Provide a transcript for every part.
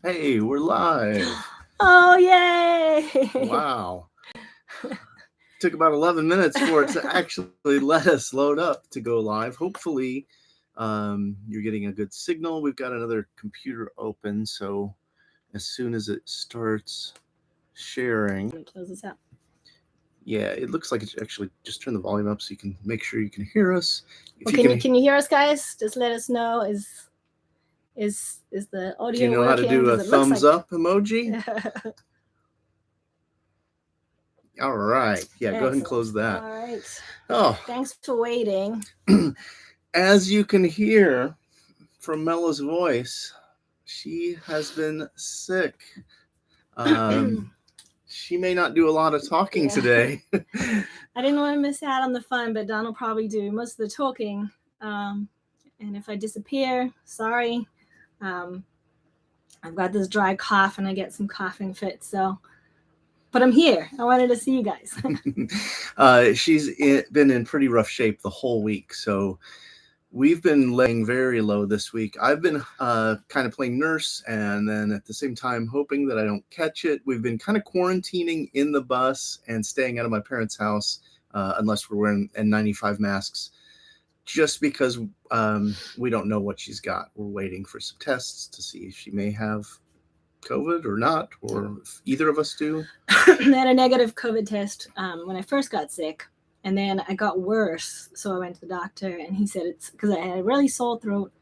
Hey, we're live. Oh, yay! Wow. Took about 11 minutes for it to actually let us load up to go live. Hopefully, you're getting a good signal. We've got another computer open, so as soon as it starts sharing, Close this out. yeah, it looks like it's actually just turn the volume up so you can make sure you can hear us. Well, If you can you hear us, guys? Just let us know. Is the do you audio know how to working? do a Because it looks thumbs like. up emoji? All right. Yeah, go ahead and Excellent. close that. All right. Oh, Thanks for waiting. as you can hear from Mella's voice, she has been sick. Um, she may not do a lot of talking Yeah. today. I didn't want to miss out on the fun, but Don will probably do most of the talking. And if I disappear, sorry. Um, I've got this dry cough and I get some coughing fits. But I'm here. I wanted to see you guys. She's been in pretty rough shape the whole week, so we've been laying very low this week. I've been kind of playing nurse and then at the same time hoping that I don't catch it. We've been kind of quarantining in the bus and staying out of my parents' house unless we're wearing N95 masks, just because we don't know what she's got. We're waiting for some tests to see if she may have COVID or not, or if either of us do. I had a negative COVID test when I first got sick. And then I got worse. So I went to the doctor and he said it's because I had a really sore throat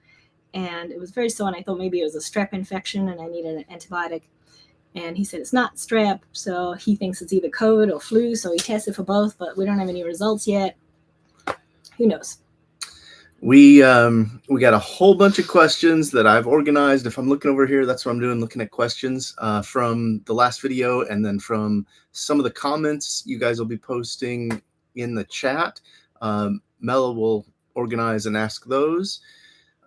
and it was very sore. And I thought maybe it was a strep infection and I needed an antibiotic. And he said it's not strep. So he thinks it's either COVID or flu. So he tested for both, but we don't have any results yet. Who knows? We got a whole bunch of questions that I've organized. If I'm looking over here, that's what I'm doing, looking at questions from the last video and then from some of the comments you guys will be posting in the chat. Mela will organize and ask those.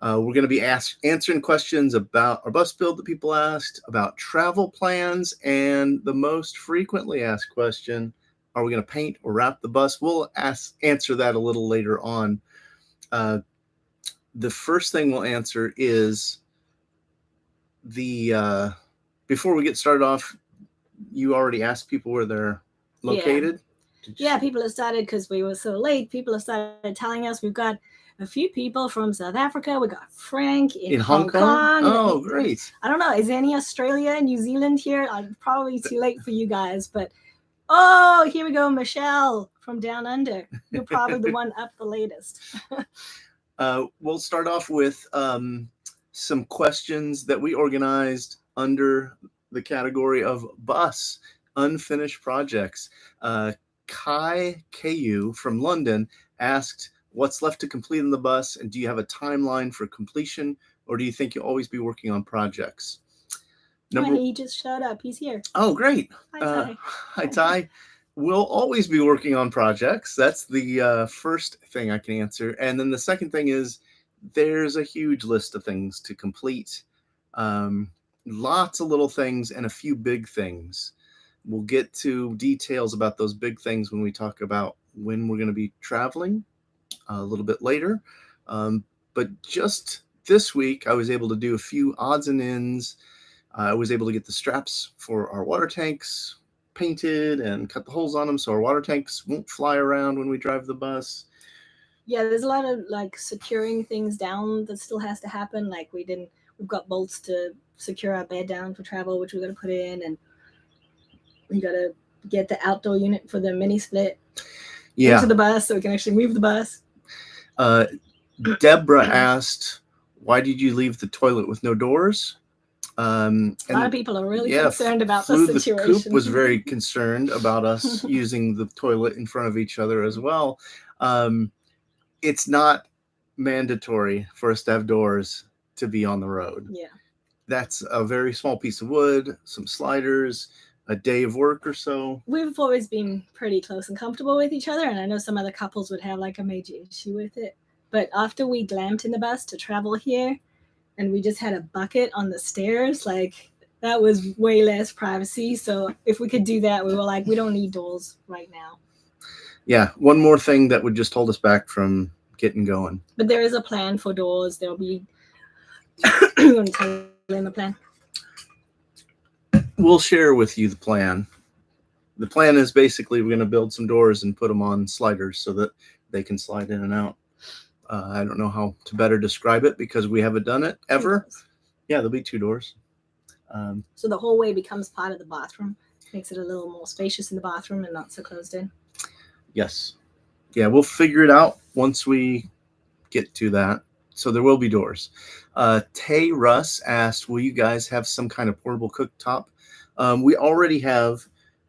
We're going to be answering questions about our bus build that people asked, about travel plans, and the most frequently asked question, are we going to paint or wrap the bus? We'll answer that a little later on. The first thing we'll answer is the before we get started off, you already asked people where they're located. Yeah, people have started because we were so late. People have started telling us we've got a few people from South Africa. We got Frank in Hong Kong. Oh, great. I don't know. Is any Australia, New Zealand here? I'm probably too late for you guys, but oh, here we go, Michelle from Down Under. You're probably the one up the latest. We'll start off with some questions that we organized under the category of bus unfinished projects. Kai KU from London asked, what's left to complete in the bus, and do you have a timeline for completion, or do you think you'll always be working on projects? He just showed up. He's here. Oh, great. Hi, Ty. Hi, Ty. We'll always be working on projects. That's the first thing I can answer. And then the second thing is there's a huge list of things to complete. Lots of little things and a few big things. We'll get to details about those big things when we talk about when we're going to be traveling a little bit later. But just this week, I was able to do a few odds and ends. I was able to get the straps for our water tanks painted and cut the holes on them so our water tanks won't fly around when we drive the bus. Yeah, there's a lot of like securing things down that still has to happen. Like we've got bolts to secure our bed down for travel, which we're going to put in, and we got to get the outdoor unit for the mini split into the bus so we can actually move the bus. Deborah asked, why did you leave the toilet with no doors? A lot of people are really concerned about the situation. The coop was very concerned about us using the toilet in front of each other as well. It's not mandatory for us to have doors to be on the road. Yeah. That's a very small piece of wood, some sliders, a day of work or so. We've always been pretty close and comfortable with each other, and I know some other couples would have like a major issue with it. But after we glamped in the bus to travel here, and we just had a bucket on the stairs, like that was way less privacy. So if we could do that, we were like, we don't need doors right now. Yeah, one more thing that would just hold us back from getting going. But there is a plan for doors. There'll be you want to tell them the plan? we'll share with you the plan. The plan is basically we're going to build some doors and put them on sliders so that they can slide in and out. I don't know how to better describe it because we haven't done it ever. Yeah, there'll be 2 doors. So the whole way becomes part of the bathroom. Makes it a little more spacious in the bathroom and not so closed in. Yes. Yeah, we'll figure it out once we get to that. So there will be doors. Tay Russ asked, will you guys have some kind of portable cooktop? We already have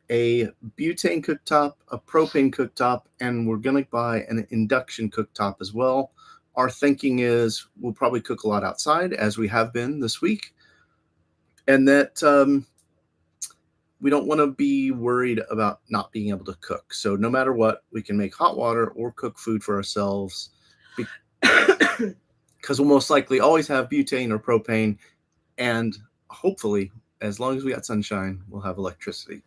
a butane cooktop, a propane cooktop, and we're going to buy an induction cooktop as well. Our thinking is we'll probably cook a lot outside, as we have been this week, and that we don't want to be worried about not being able to cook. So no matter what, we can make hot water or cook food for ourselves because we'll most likely always have butane or propane, and hopefully, as long as we got sunshine, we'll have electricity.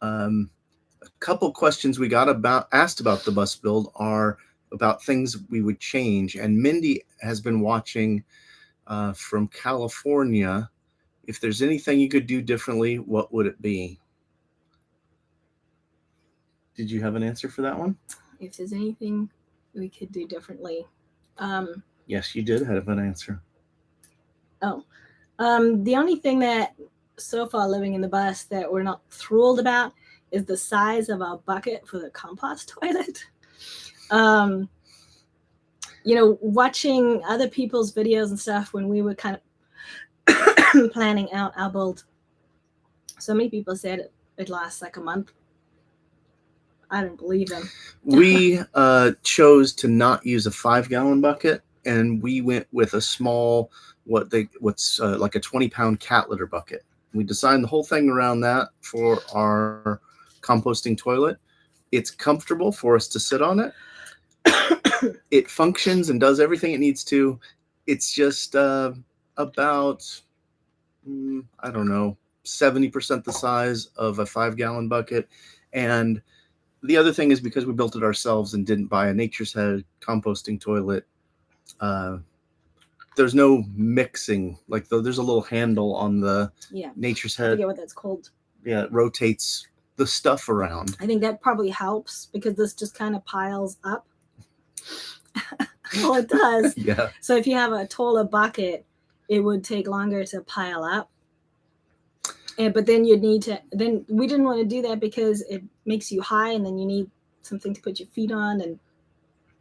A couple questions we got asked about the bus build are about things we would change, and Mindy has been watching from California. If there's anything you could do differently, what would it be? Did you have an answer for that one? If there's anything we could do differently. Yes, you did have an answer. Oh, the only thing that so far living in the bus that we're not thrilled about is the size of our bucket for the compost toilet. Watching other people's videos and stuff when we were kind of planning out our build, so many people said it lasts like a month. I don't believe them. We chose to not use a 5-gallon bucket, and we went with a small, what's like a 20-pound cat litter bucket. We designed the whole thing around that for our composting toilet. It's comfortable for us to sit on it. It functions and does everything it needs to. It's just about, I don't know, 70% the size of a 5-gallon bucket. And the other thing is because we built it ourselves and didn't buy a Nature's Head composting toilet, there's no mixing. Like there's a little handle on the Nature's Head. I forget what that's called. Yeah, it rotates the stuff around. I think that probably helps because this just kind of piles up. Well, it does. Yeah. So if you have a taller bucket, it would take longer to pile up. But then you'd need to. Then we didn't want to do that because it makes you high, and then you need something to put your feet on.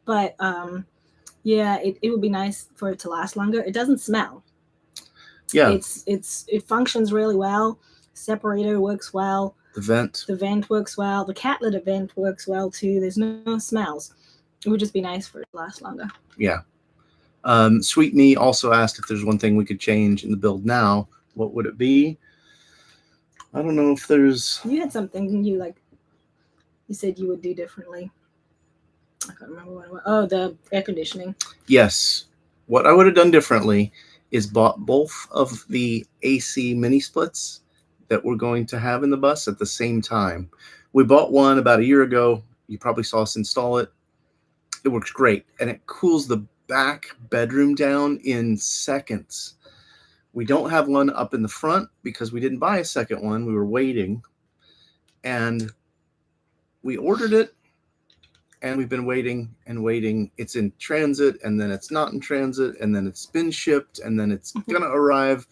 But it would be nice for it to last longer. It doesn't smell. Yeah. It functions really well. Separator works well. The vent works well. The cat litter vent works well too. There's no smells. It would just be nice for it to last longer. Yeah. Sweet Me also asked if there's one thing we could change in the build now. What would it be? I don't know if there's. You had something you said you would do differently. I can't remember what it was. Oh, the air conditioning. Yes. What I would have done differently is bought both of the AC mini splits that we're going to have in the bus at the same time. We bought one about a year ago. You probably saw us install it. It works great, and it cools the back bedroom down in seconds. We don't have one up in the front because we didn't buy a second one. We were waiting, and we ordered it, and we've been waiting and waiting. It's in transit, and then it's not in transit, and then it's been shipped, and then it's going to arrive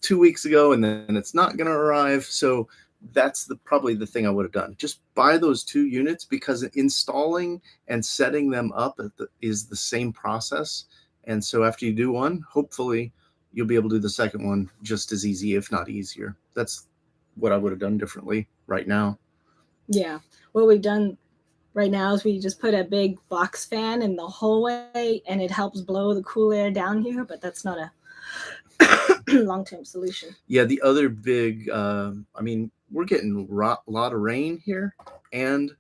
2 weeks ago, and then it's not going to arrive. So that's probably the thing I would have done. Just buy those 2 units because installing and setting them up is the same process. And so after you do one, hopefully you'll be able to do the second one just as easy, if not easier. That's what I would have done differently right now. Yeah. What we've done right now is we just put a big box fan in the hallway, and it helps blow the cool air down here, but that's not a long-term solution. Yeah, the other big, we're getting a lot of rain here, and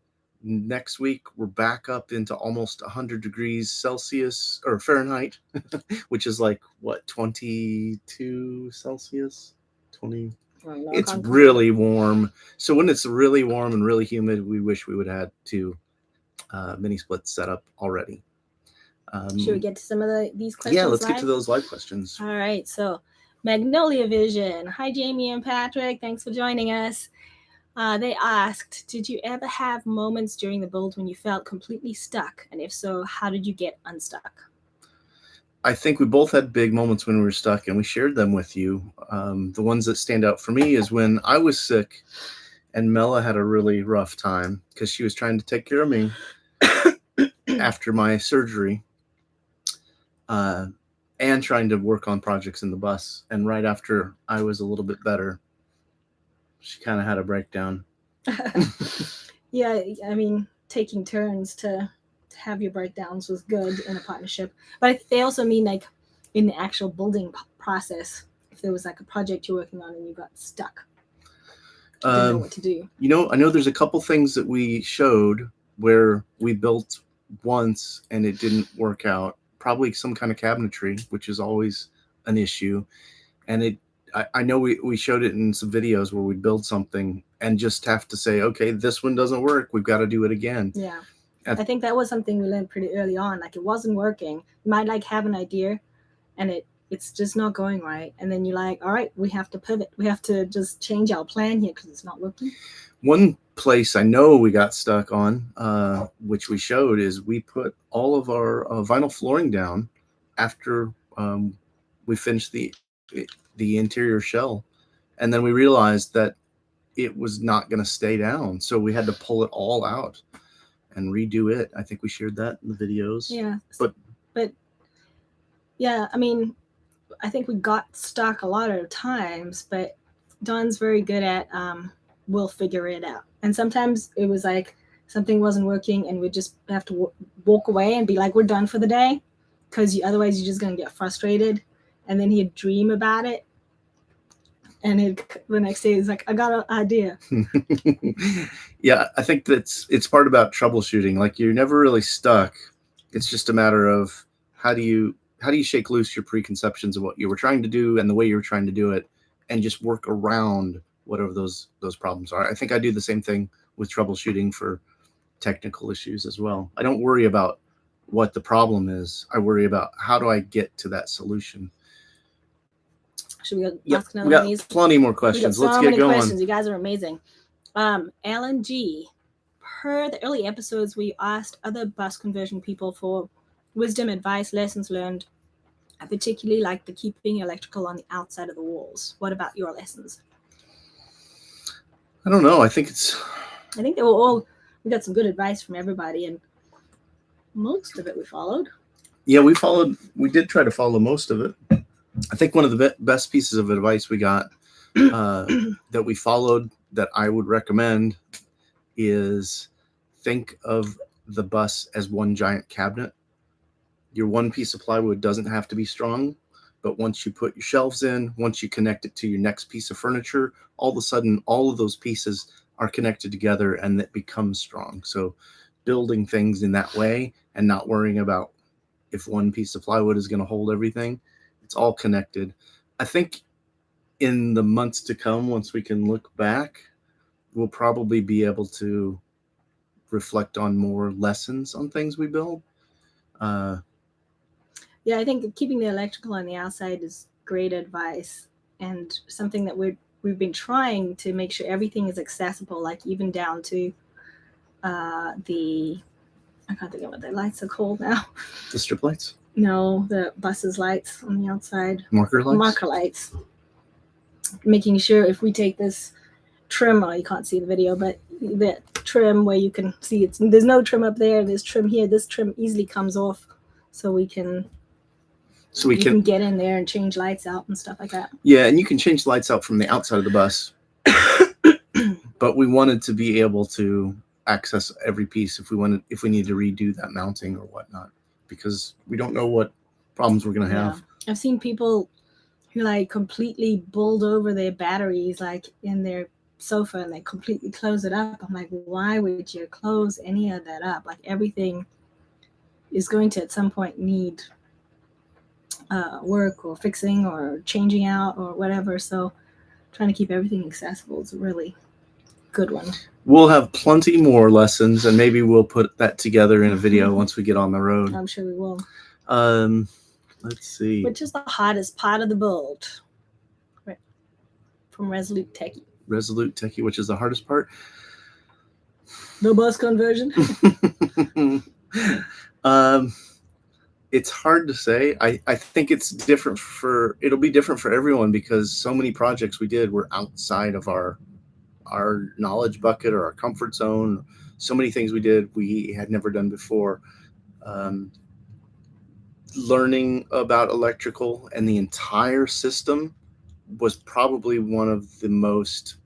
next week we're back up into almost 100 degrees Celsius or Fahrenheit, which is like what, 22 Celsius? 20. It's really warm. So when it's really warm and really humid, we wish we would have had 2 mini splits set up already. Should we get to some of these questions? Yeah, let's get to those live questions. All right. So Magnolia Vision. Hi, Jamie and Patrick. Thanks for joining us. They asked, did you ever have moments during the build when you felt completely stuck? And if so, how did you get unstuck? I think we both had big moments when we were stuck, and we shared them with you. The ones that stand out for me is when I was sick and Mela had a really rough time because she was trying to take care of me after my surgery and trying to work on projects in the bus. And right after I was a little bit better, she kind of had a breakdown. Yeah, I mean, taking turns to have your breakdowns was good in a partnership. But they also mean like in the actual building process, if there was like a project you're working on and you got stuck, you didn't know what to do. You know, I know there's a couple things that we showed where we built once and it didn't work out. Probably some kind of cabinetry, which is always an issue. And I know we showed it in some videos where we build something and just have to say, okay, this one doesn't work. We've got to do it again. Yeah. I think that was something we learned pretty early on. Like it wasn't working. You might like have an idea and it's just not going right. And then you're like, all right, we have to pivot. We have to just change our plan here because it's not working. One place I know we got stuck on, which we showed, is we put all of our vinyl flooring down after we finished the interior shell. And then we realized that it was not going to stay down. So we had to pull it all out and redo it. I think we shared that in the videos. Yeah. But yeah, I mean, I think we got stuck a lot of times, but Don's very good at we'll figure it out. And sometimes it was like something wasn't working and we'd just have to walk away and be like, we're done for the day, because otherwise you're just going to get frustrated. And then he'd dream about it. And the next day he's like, I got an idea. Yeah, I think it's part about troubleshooting. Like you're never really stuck. It's just a matter of how do you shake loose your preconceptions of what you were trying to do and the way you were trying to do it, and just work around whatever those problems are. I think I do the same thing with troubleshooting for technical issues as well. I don't worry about what the problem is. I worry about how do I get to that solution. Should we go ask another we got one of these? plenty more questions. Let's get going. Questions. You guys are amazing. Alan G. Per the early episodes, we asked other bus conversion people for wisdom, advice, lessons learned. I particularly like the keeping electrical on the outside of the walls. What about your lessons? I don't know. I think they were all, we got some good advice from everybody, and most of it we followed. Yeah, we did try to follow most of it. I think one of the best pieces of advice we got that we followed that I would recommend is think of the bus as one giant cabinet. Your one piece of plywood doesn't have to be strong, but once you put your shelves in, once you connect it to your next piece of furniture, all of a sudden, all of those pieces are connected together and it becomes strong. So building things in that way and not worrying about if one piece of plywood is going to hold everything. It's all connected. I think in the months to come, once we can look back, we'll probably be able to reflect on more lessons on things we build. Yeah, I think keeping the electrical on the outside is great advice, and something that we've been trying to make sure everything is accessible, like even down to I can't think of what the lights are called now. The strip lights? No, the bus's lights on the outside. Marker lights? Marker lights. Making sure if we take this trim, you can't see the video, but the trim where you can see there's no trim up there, there's trim here. This trim easily comes off, so we can get in there and change lights out and stuff like that. Yeah, and you can change lights out from the outside of the bus. But we wanted to be able to access every piece if we need to redo that mounting or whatnot, because we don't know what problems we're going to have. Yeah. I've seen people who like completely bowled over their batteries like in their sofa and they completely close it up. I'm like, why would you close any of that up? Like everything is going to at some point need work or fixing or changing out or whatever. So trying to keep everything accessible is a really good one. We'll have plenty more lessons, and maybe we'll put that together in a video once we get on the road. I'm sure we will. Let's see. Which is the hardest part of the build? from Resolute Techie. Resolute Techie, which is the hardest part? The bus conversion. It's hard to say. I think it'll be different for everyone because so many projects we did were outside of our knowledge bucket or our comfort zone. So many things we did we had never done before. Learning about electrical and the entire system was probably one of the most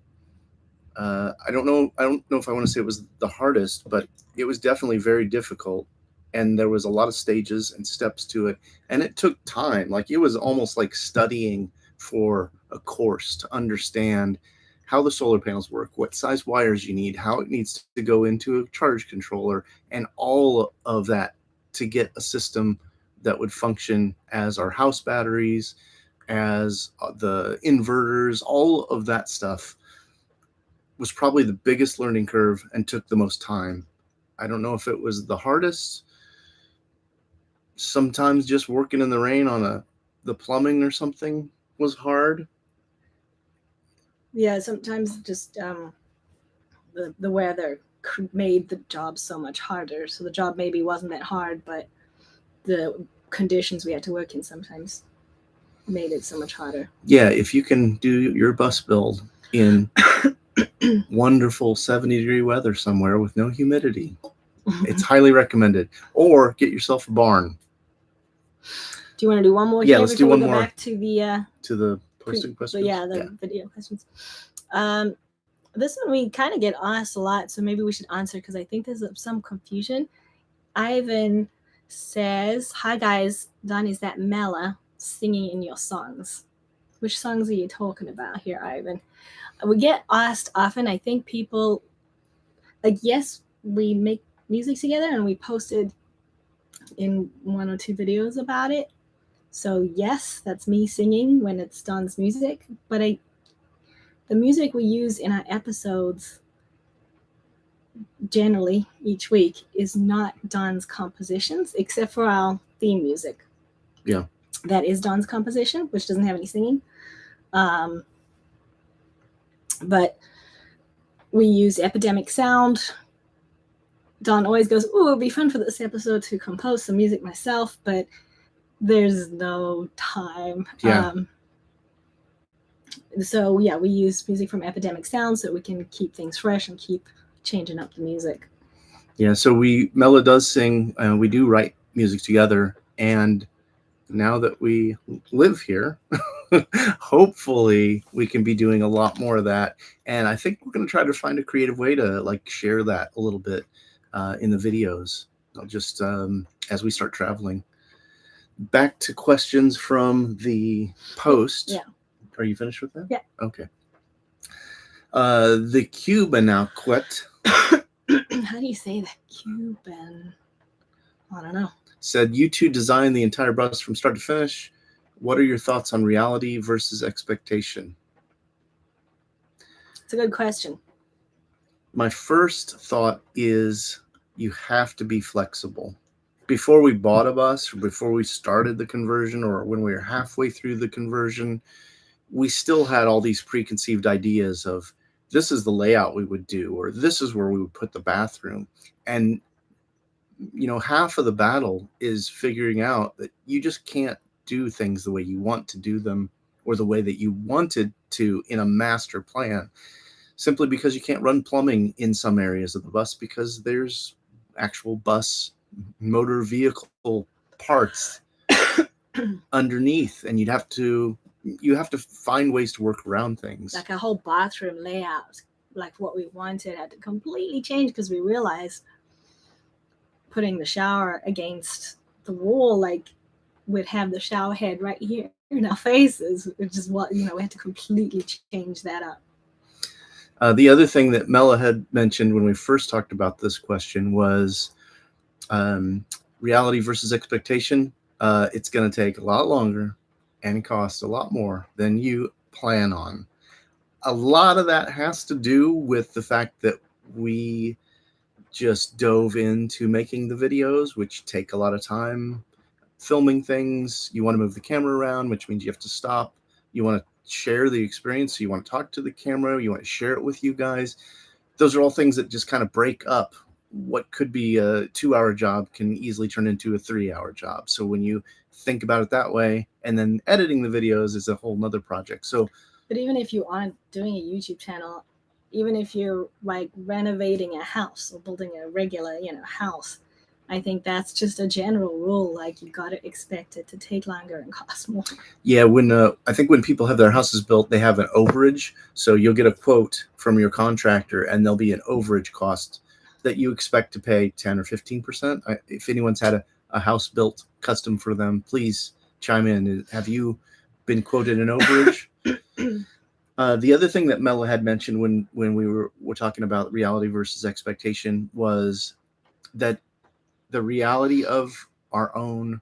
I don't know if I want to say it was the hardest, but it was definitely very difficult, and there was a lot of stages and steps to it, and it took time. Like, it was almost like studying for a course to understand how the solar panels work, what size wires you need, how it needs to go into a charge controller, and all of that to get a system that would function as our house batteries, as the inverters. All of that stuff was probably the biggest learning curve and took the most time. I don't know if it was the hardest. Sometimes just working in the rain on the plumbing or something was hard. Yeah, sometimes just the weather made the job so much harder. So the job maybe wasn't that hard, but the conditions we had to work in sometimes made it so much harder. Yeah, if you can do your bus build in wonderful 70-degree weather somewhere with no humidity, it's highly recommended. Or get yourself a barn. Do you want to do one more? Yeah, here let's do one more. Back to the posting questions. Video questions. This one we kind of get asked a lot, so maybe we should answer because I think there's some confusion. Ivan says, "Hi guys, Don, is that Mela singing in your songs? Which songs are you talking about here, Ivan?" We get asked often. I think people yes, we make music together and we posted in 1 or 2 videos about it. So yes, that's me singing when it's Don's music. But the music we use in our episodes generally each week is not Don's compositions, except for our theme music. Yeah. That is Don's composition, which doesn't have any singing. But we use Epidemic Sound. Don always goes, "Ooh, it'd be fun for this episode to compose some music myself," but there's no time. Yeah. So yeah, we use music from Epidemic Sound so we can keep things fresh and keep changing up the music. Yeah, so Mela does sing, and we do write music together. And now that we live here, hopefully we can be doing a lot more of that. And I think we're going to try to find a creative way to share that a little bit in the videos, just as we start traveling. Back to questions from the post. Yeah. Are you finished with that? Yeah. Okay. The Cubanauquet. How do you say that? Cuban. I don't know. Said, "You two designed the entire bus from start to finish. What are your thoughts on reality versus expectation?" It's a good question. My first thought is you have to be flexible. Before we bought a bus, or before we started the conversion, or when we were halfway through the conversion, we still had all these preconceived ideas of this is the layout we would do, or this is where we would put the bathroom. And half of the battle is figuring out that you just can't do things the way you want to do them, or the way that you wanted to in a master plan, simply because you can't run plumbing in some areas of the bus because there's actual bus motor vehicle parts underneath, and you have to find ways to work around things. Like a whole bathroom layout, like what we wanted, had to completely change because we realized putting the shower against the wall, we'd have the shower head right here in our faces, which is what, we had to completely change that up. The other thing that Mela had mentioned when we first talked about this question was reality versus expectation. It's going to take a lot longer and cost a lot more than you plan on. A lot of that has to do with the fact that we just dove into making the videos, which take a lot of time. Filming things, you want to move the camera around, which means you have to stop You want to share the experience. You want to talk to the camera. You want to share it with you guys. Those are all things that just kind of break up what could be a 2-hour job can easily turn into a 3-hour job. So when you think about it that way, and then editing the videos is a whole nother project. So, but even if you aren't doing a YouTube channel, even if you're like renovating a house or building a regular, house, I think that's just a general rule. Like, you got to expect it to take longer and cost more. yeah, I think when people have their houses built, they have an overage. So you'll get a quote from your contractor, and there'll be an overage cost that you expect to pay 10 or 15%. If anyone's had a house built custom for them, please chime in. Have you been quoted an overage? The other thing that Mela had mentioned when we were talking about reality versus expectation was that the reality of our own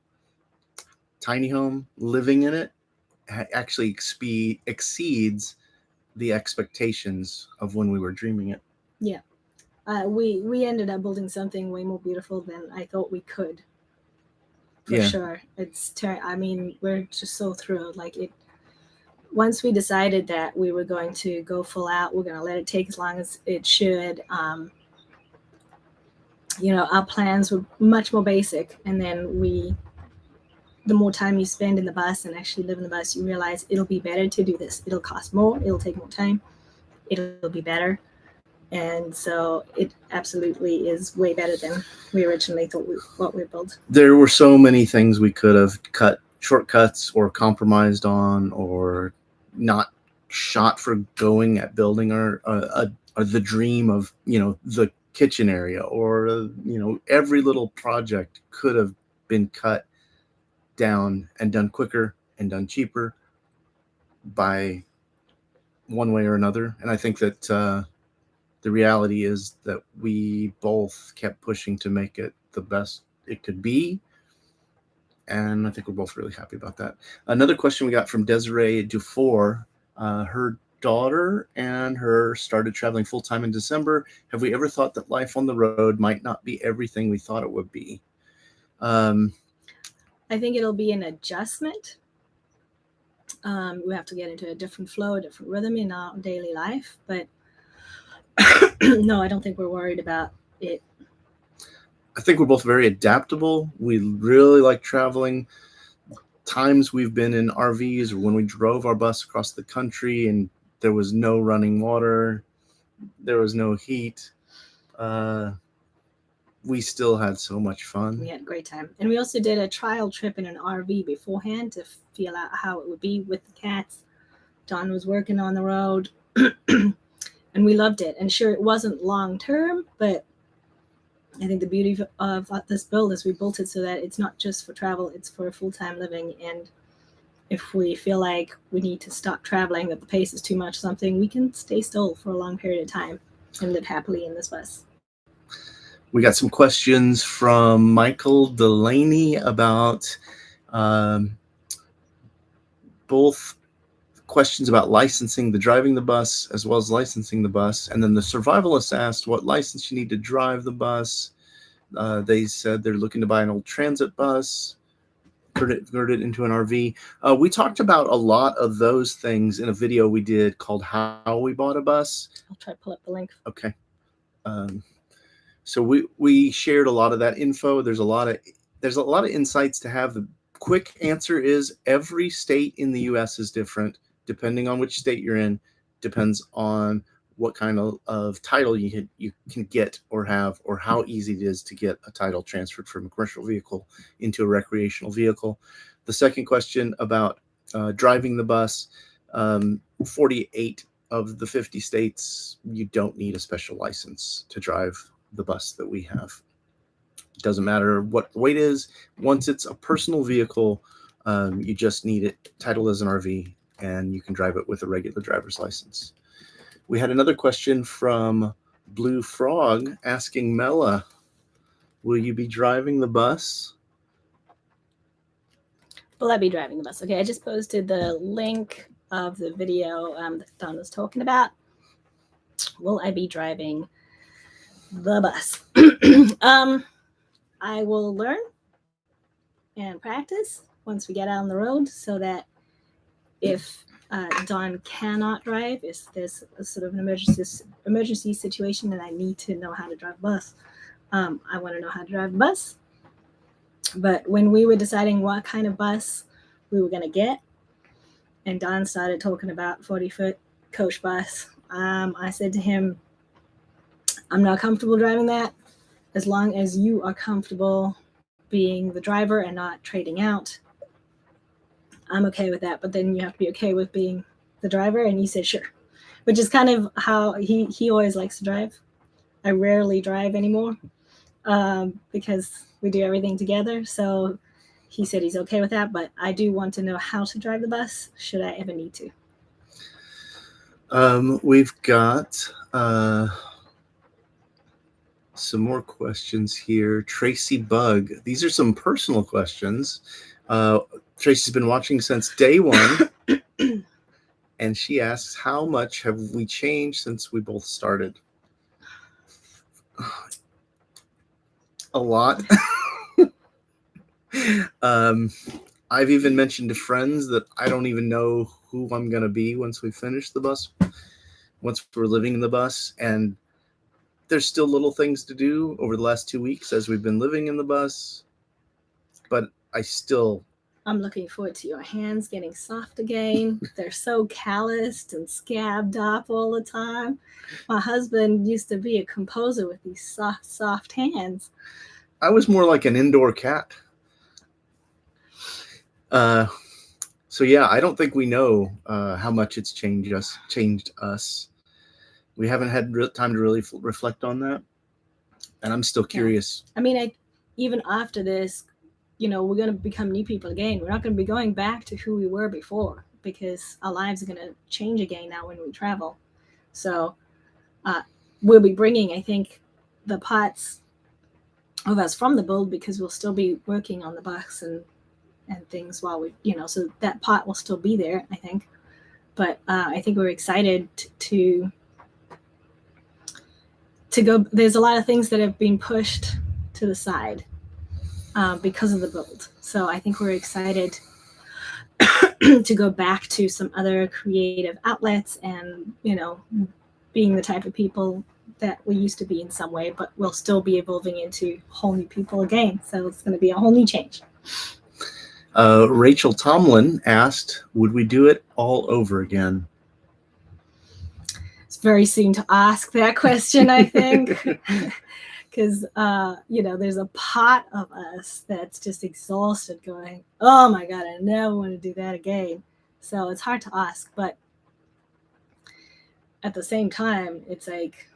tiny home, living in it, actually exceeds the expectations of when we were dreaming it. Yeah. We ended up building something way more beautiful than I thought we could. For sure. I mean, we're just so thrilled. Like, once we decided that we were going to go full out, we're going to let it take as long as it should. Our plans were much more basic. And then the more time you spend in the bus and actually live in the bus, you realize it'll be better to do this. It'll cost more. It'll take more time. It'll be better. And so it absolutely is way better than we originally thought what we built. There were so many things we could have cut shortcuts or compromised on, or not shot for going at building or the dream of the kitchen area, or every little project could have been cut down and done quicker and done cheaper by one way or another. And I think that the reality is that we both kept pushing to make it the best it could be. And I think we're both really happy about that. Another question we got from Desiree Dufour. Her daughter and her started traveling full-time in December. Have we ever thought that life on the road might not be everything we thought it would be? I think it'll be an adjustment. We have to get into a different flow, a different rhythm in our daily life. But no, I don't think we're worried about it. I think we're both very adaptable. We really like traveling. Times we've been in RVs, or when we drove our bus across the country and there was no running water, there was no heat. We still had so much fun. We had a great time. And we also did a trial trip in an RV beforehand to feel out how it would be with the cats. Don was working on the road and we loved it. And sure, it wasn't long term, but I think the beauty of this build is we built it so that it's not just for travel, it's for full-time living. And if we feel like we need to stop traveling, that the pace is too much something, we can stay still for a long period of time and live happily in this bus. We got some questions from Michael Delaney about both questions about licensing the driving the bus as well as licensing the bus. And then the survivalist asked what license you need to drive the bus. They said they're looking to buy an old transit bus, convert it into an RV. We talked about a lot of those things in a video we did called How We Bought a Bus. I'll try to pull up the link. Okay. So we shared a lot of that info. There's a lot of insights to have. The quick answer is every state in the U.S. is different. Depending on which state you're in, depends on what kind of title you can get or have, or how easy it is to get a title transferred from a commercial vehicle into a recreational vehicle. The second question about driving the bus, 48 of the 50 states, you don't need a special license to drive the bus that we have. It doesn't matter what the weight is. Once it's a personal vehicle, you just need it titled as an RV, and you can drive it with a regular driver's license. We had another question from Blue Frog asking Mela, will you be driving the bus? Will I be driving the bus? Okay, I just posted the link of the video that Don was talking about. Will I be driving the bus? I will learn and practice once we get out on the road, so that if Dawn cannot drive. If there's a sort of an emergency situation and I need to know how to drive a bus, I want to know how to drive a bus. But when we were deciding what kind of bus we were going to get, and Don started talking about 40-foot coach bus, I said to him, I'm not comfortable driving that. As long as you are comfortable being the driver and not trading out, I'm okay with that. But then you have to be okay with being the driver. And he said, sure, which is kind of how he always likes to drive. I rarely drive anymore because we do everything together. So he said he's okay with that. But I do want to know how to drive the bus should I ever need to. We've got some more questions here. Tracy Bug. These are some personal questions. Tracy's been watching since day one. And she asks, how much have we changed since we both started? A lot. I've even mentioned to friends that I don't even know who I'm going to be once we finish the bus, once we're living in the bus. And there's still little things to do over the last 2 weeks as we've been living in the bus. But I'm looking forward to your hands getting soft again. They're so calloused and scabbed up all the time. My husband used to be a composer with these soft, soft hands. I was more like an indoor cat. So yeah, I don't think we know how much it's changed us. We haven't had time to really reflect on that, and I'm still curious. Yeah. I mean, even after this, we're going to become new people again. We're not going to be going back to who we were before because our lives are going to change again now when we travel. So we'll be bringing, I think, the parts of us from the build because we'll still be working on the bus and things while we, so that part will still be there, I think. But I think we're excited to go. There's a lot of things that have been pushed to the side because of the build. So I think we're excited to go back to some other creative outlets and, being the type of people that we used to be in some way, but we'll still be evolving into whole new people again. So it's going to be a whole new change. Rachel Tomlin asked, would we do it all over again? It's very soon to ask that question, I think, because, there's a part of us that's just exhausted going, oh my God, I never want to do that again. So it's hard to ask, but at the same time, it's like,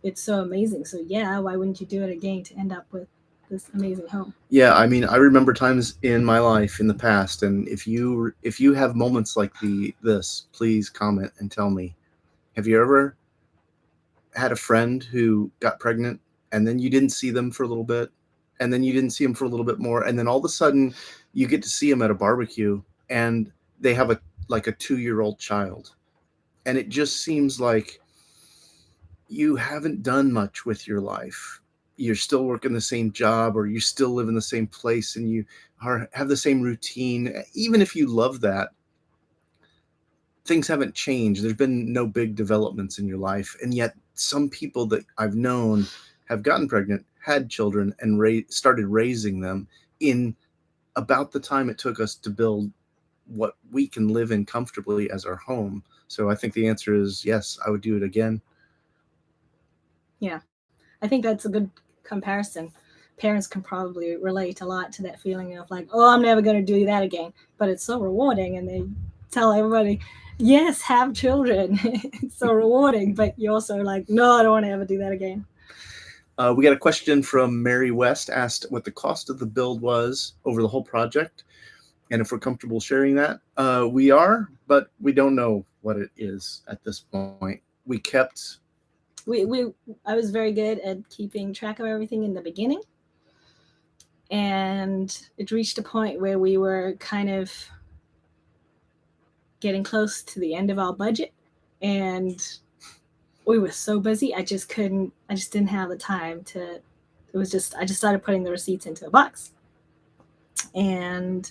it's so amazing. So yeah, why wouldn't you do it again to end up with this amazing home? Yeah, I mean, I remember times in my life in the past, and if you have moments like this, please comment and tell me. Have you ever had a friend who got pregnant and then you didn't see them for a little bit, and then you didn't see them for a little bit more, and then all of a sudden you get to see them at a barbecue and they have a 2-year-old child, and it just seems like you haven't done much with your life. You're still working the same job, or you still live in the same place, and you have the same routine. Even if you love that, things haven't changed. There's been no big developments in your life. And yet some people that I've known have gotten pregnant, had children, and started raising them in about the time it took us to build what we can live in comfortably as our home. So I think the answer is yes, I would do it again. Yeah, I think that's a good comparison. Parents can probably relate a lot to that feeling of like, oh, I'm never going to do that again. But it's so rewarding. And they tell everybody, yes, have children. It's so rewarding. But you're also like, no, I don't want to ever do that again. We got a question from Mary West, asked what the cost of the build was over the whole project, and if we're comfortable sharing that. We are, but we don't know what it is at this point. I was very good at keeping track of everything in the beginning. And it reached a point where we were kind of getting close to the end of our budget. And we were so busy, I just didn't have the time to, I just started putting the receipts into a box. And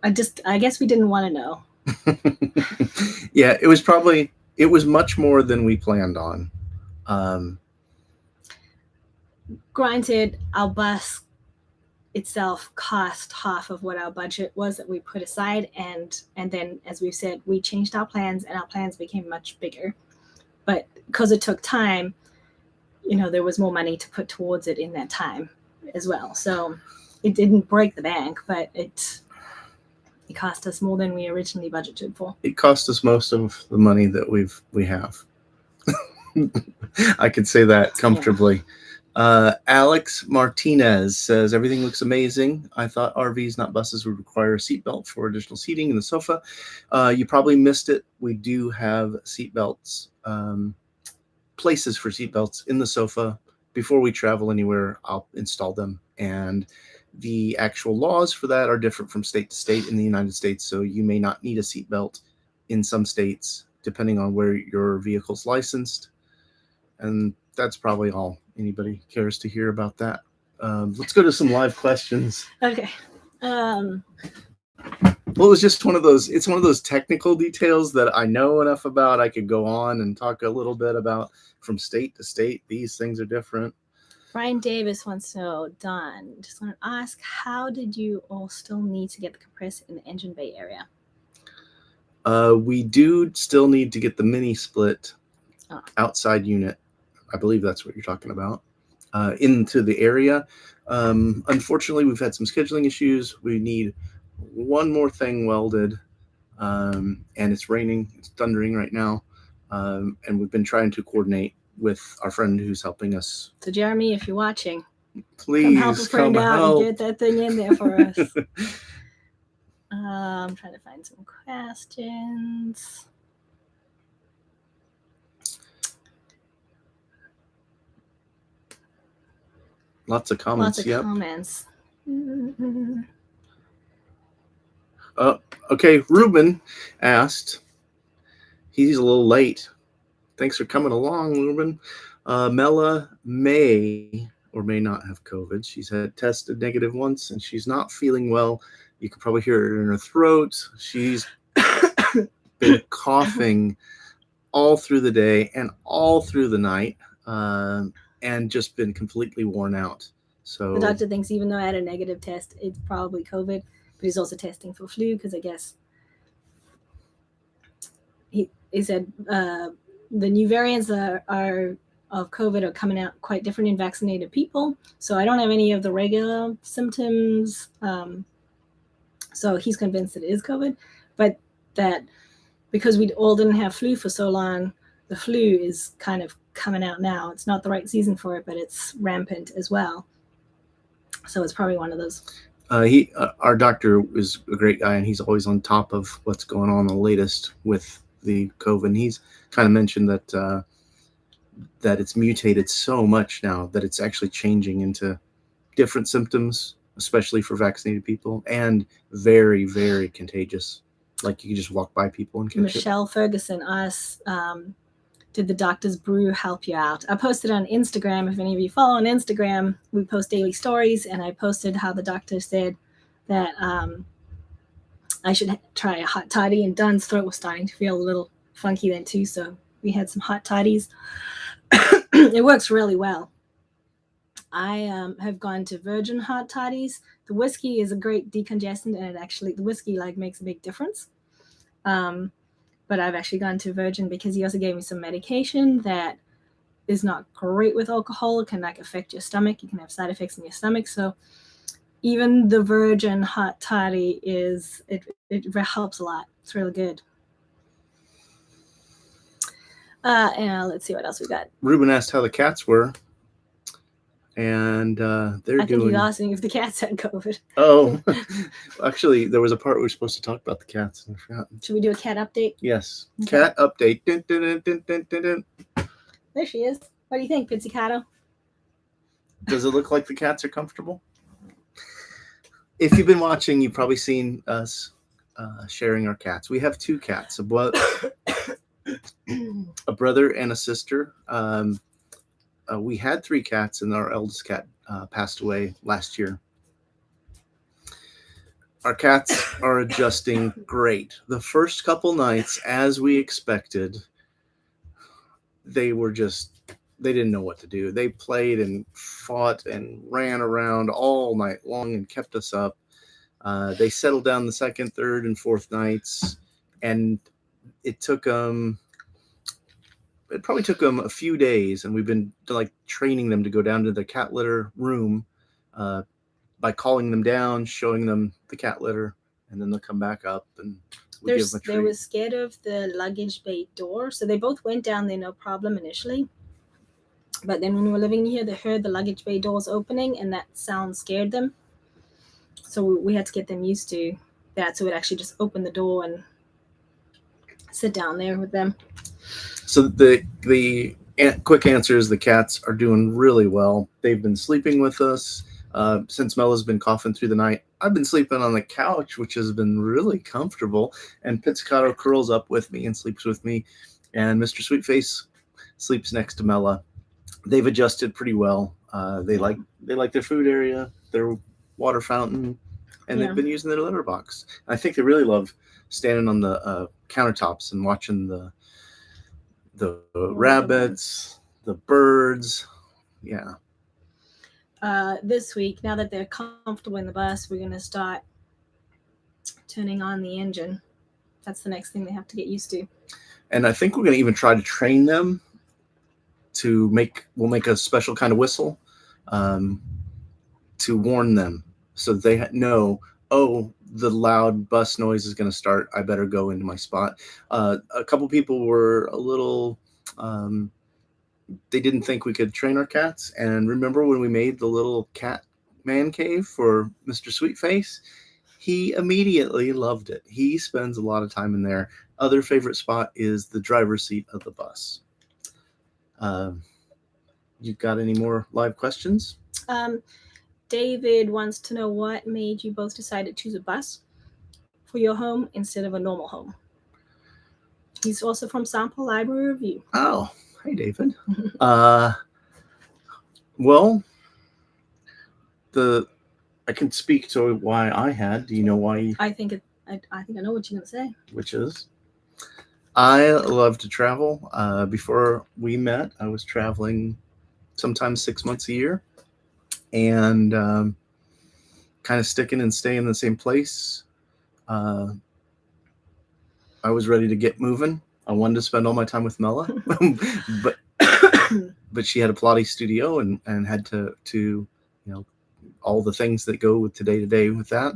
I guess we didn't want to know Yeah, it was much more than we planned on. Um, Granted, our bus itself cost half of what our budget was that we put aside, and then, as we've said, we changed our plans, and our plans became much bigger. But because it took time, there was more money to put towards it in that time as well. So it didn't break the bank, but it cost us more than we originally budgeted for. it cost us most of the money that we have. I could say that comfortably. Alex Martinez says everything looks amazing. I thought RVs, not buses, would require a seatbelt for additional seating in the sofa. You probably missed it. We do have seatbelts, places for seatbelts in the sofa. Before we travel anywhere, I'll install them. And the actual laws for that are different from state to state in the United States. So you may not need a seatbelt in some states, depending on where your vehicle's licensed. And that's probably all anybody cares to hear about that. Let's go to some live questions. Okay. Well, it's one of those technical details that I know enough about. I could go on and talk a little bit about from state to state. These things are different. Brian Davis wants to know, Don, just want to ask, how did you all still need to get the compressor in the engine bay area? We do still need to get the mini split outside unit. I believe that's what you're talking about. Into the area. Unfortunately, we've had some scheduling issues. We need one more thing welded, and it's raining. It's thundering right now, and we've been trying to coordinate with our friend who's helping us. So, Jeremy, if you're watching, please come help a friend out help. and get that thing in there for us. I'm trying to find some questions. Lots of comments. Comments. Okay, Ruben asked. He's a little late. Thanks for coming along, Ruben. Mela may or may not have COVID. She's had tested negative once, and she's not feeling well. You can probably hear it in her throat. She's been coughing all through the day and all through the night, and just been completely worn out. So the doctor thinks even though I had a negative test, it's probably COVID, but he's also testing for flu because I guess he said the new variants are of COVID are coming out quite different in vaccinated people. So I don't have any of the regular symptoms. So he's convinced it is COVID, but that because we all didn't have flu for so long, the flu is kind of coming out now. It's not the right season for it, but it's rampant as well. So it's probably one of those. Our doctor is a great guy, and he's always on top of what's going on the latest with the COVID. And he's kind of mentioned that it's mutated so much now that it's actually changing into different symptoms, especially for vaccinated people, and very, very contagious. Like you can just walk by people and catch Michelle Ferguson asked, did the doctor's brew help you out? I posted on Instagram. If any of you follow on Instagram, we post daily stories, and I posted how the doctor said that I should try a hot toddy, and Don's throat was starting to feel a little funky then too, so we had some hot toddies. It works really well. I have gone to virgin hot toddies. The whiskey is a great decongestant, and the whiskey makes a big difference. But I've actually gone to virgin because he also gave me some medication that is not great with alcohol. It can affect your stomach. You can have side effects in your stomach. So even the virgin hot toddy it helps a lot. It's really good. And let's see what else we got. Ruben asked how the cats were, and I think he's asking if the cats had COVID. Oh, actually, there was a part we were supposed to talk about the cats, and I forgot. Should we do a cat update? Yes, okay. Cat update. Dun, dun, dun, dun, dun, dun. There she is. What do you think, Pizzicato? Does it look like the cats are comfortable? If you've been watching, you've probably seen us sharing our cats. We have two cats, a brother and a sister. We had three cats, and our eldest cat passed away last year. Our cats are adjusting great. The first couple nights, as we expected, they were just, they didn't know what to do. They played and fought and ran around all night long and kept us up. They settled down the second, third, and fourth nights, and it took them. It probably took them a few days, and we've been like training them to go down to the cat litter room uh, by calling them down, showing them the cat litter, and then they'll come back up and we give them a They treat. were scared of the luggage bay door, so they both went down there no problem initially. But then when we were living here, they heard the luggage bay doors opening, and that sound scared them. So we had to get them used to that. So we'd actually just open the door and sit down there with them. So the quick answer is the cats are doing really well. They've been sleeping with us since Mella's been coughing through the night. I've been sleeping on the couch, which has been really comfortable, and Pizzicato curls up with me and sleeps with me, and Mr. Sweetface sleeps next to Mella. They've adjusted pretty well. They like their food area, their water fountain, and Yeah. they've been using their litter box. I think they really love standing on the countertops and watching the rabbits, the birds. Yeah. This week, now that they're comfortable in the bus, we're going to start turning on the engine. That's the next thing they have to get used to. And I think we're going to even try to train them to we'll make a special kind of whistle to warn them so they know, oh, the loud bus noise is going to start. I better go into my spot. A couple people were a little, they didn't think we could train our cats. And remember when we made the little cat man cave for Mr. Sweetface? He immediately loved it. He spends a lot of time in there. Other favorite spot is the driver's seat of the bus. You got any more live questions? David wants to know what made you both decide to choose a bus for your home instead of a normal home. He's also from Sample Library Review. Oh, hey, David. Well, I can speak to why I had. Do you know why? I think I know what you're gonna say. Which is, I love to travel. Before we met, I was traveling sometimes 6 months a year, and kind of sticking and staying in the same place. I was ready to get moving. I wanted to spend all my time with Mella, but she had a Pilates studio and had to all the things that go with day to day with that.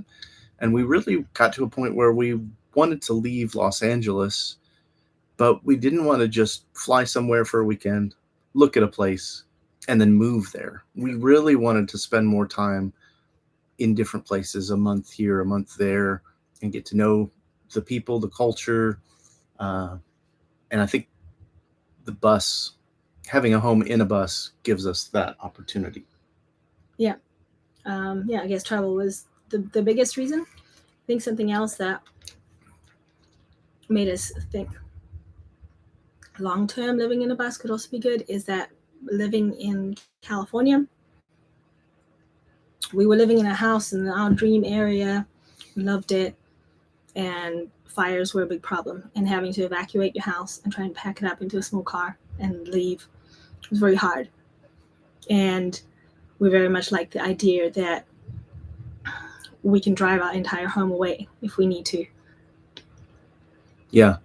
And we really got to a point where we wanted to leave Los Angeles, but we didn't want to just fly somewhere for a weekend, look at a place, and then move there. We really wanted to spend more time in different places, a month here, a month there, and get to know the people, the culture. And I think the bus, having a home in a bus, gives us that opportunity. Yeah. I guess travel was the biggest reason. I think something else that made us think long-term living in a bus could also be good is that living in California, we were living in a house in our dream area. We loved it. And fires were a big problem. And having to evacuate your house and try and pack it up into a small car and leave was very hard. And we very much like the idea that we can drive our entire home away if we need to. Yeah.